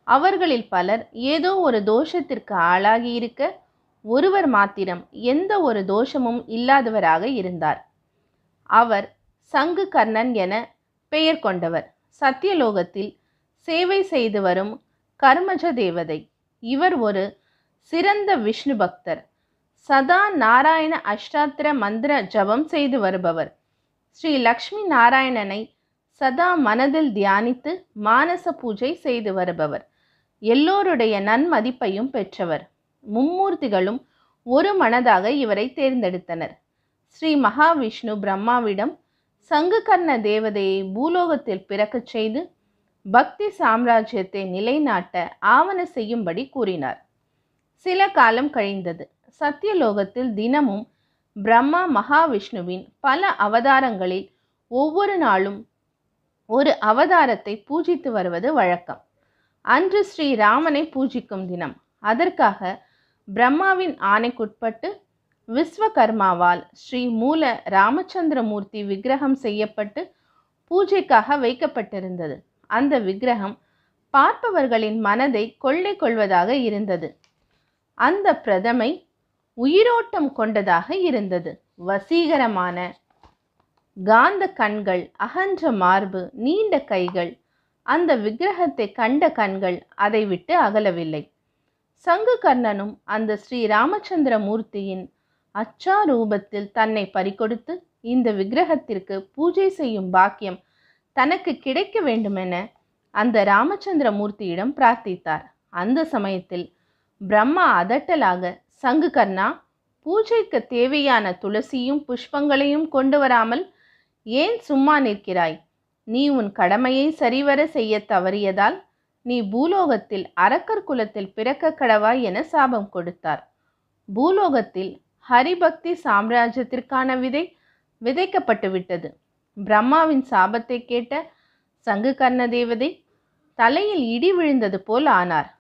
அவர்களில் பலர் ஏதோ ஒரு தோஷத்திற்கு ஆளாகி இருக்க, ஒருவர் மாத்திரம் எந்த ஒரு தோஷமும் இல்லாதவராக இருந்தார். அவர் சங்கு கர்ணன் என பெயர் கொண்டவர். சத்தியலோகத்தில் சேவை செய்து வரும் கர்மஜ தேவதை. இவர் ஒரு சிறந்த விஷ்ணு பக்தர். சதா நாராயண அஷ்டாத்திர மந்திர ஜபம் செய்து வருபவர். ஸ்ரீ லக்ஷ்மி நாராயணனை சதா மனதில் தியானித்து மானச பூஜை செய்து வருபவர். எல்லோருடைய நன்மதிப்பையும் பெற்றவர். மும்மூர்த்திகளும் ஒரு மனதாக இவரை தேர்ந்தெடுத்தனர். ஸ்ரீ மகாவிஷ்ணு பிரம்மாவிடம் சங்குகர்ண தேவதையை பூலோகத்தில் பிறக்கச் செய்து பக்தி சாம்ராஜ்யத்தை நிலைநாட்ட ஆவண செய்யும்படி கூறினார். சில காலம் கழிந்தது. சத்தியலோகத்தில் தினமும் பிரம்மா மகாவிஷ்ணுவின் பல அவதாரங்களில் ஒவ்வொரு நாளும் ஒரு அவதாரத்தை பூஜித்து வருவது வழக்கம். அன்று ஸ்ரீராமனை பூஜிக்கும் தினம். அதற்காக பிரம்மாவின் ஆணைக்குட்பட்டு விஸ்வகர்மாவால் ஸ்ரீ மூல ராமச்சந்திரமூர்த்தி விக்கிரகம் செய்யப்பட்டு பூஜைக்காக வைக்கப்பட்டிருந்தது. அந்த விக்கிரகம் பார்ப்பவர்களின் மனதை கொள்ளை கொள்வதாக இருந்தது. அந்த பிரதமை உயிரோட்டம் கொண்டதாக இருந்தது. வசீகரமான காந்த கண்கள், அகன்ற மார்பு, நீண்ட கைகள். அந்த விக்கிரகத்தை கண்ட கண்கள் அதை விட்டு அகலவில்லை. சங்குகர்ணனும் அந்த ஸ்ரீ ராமச்சந்திர மூர்த்தியின் அச்சாரூபத்தில் தன்னை பறிகொடுத்து இந்த விக்கிரகத்திற்கு பூஜை செய்யும் பாக்கியம் தனக்கு கிடைக்க வேண்டுமென அந்த ராமச்சந்திர மூர்த்தியிடம் பிரார்த்தித்தார். அந்த சமயத்தில் பிரம்மா அதட்டலாக, சங்குகர்ணா, பூஜைக்கு தேவையான துளசியும் புஷ்பங்களையும் கொண்டு வராமல் ஏன் சும்மா நிற்கிறாய்? நீ உன் கடமையை சரிவர செய்ய தவறியதால் நீ பூலோகத்தில் அரக்கர் குலத்தில் பிறக்க கடவாய் என சாபம் கொடுத்தார். பூலோகத்தில் ஹரிபக்தி சாம்ராஜ்யத்திற்கான விதை விதைக்கப்பட்டு விட்டது. பிரம்மாவின் சாபத்தை கேட்ட சங்குகர்ண தேவதை தலையில் இடி விழுந்தது போல் ஆனார்.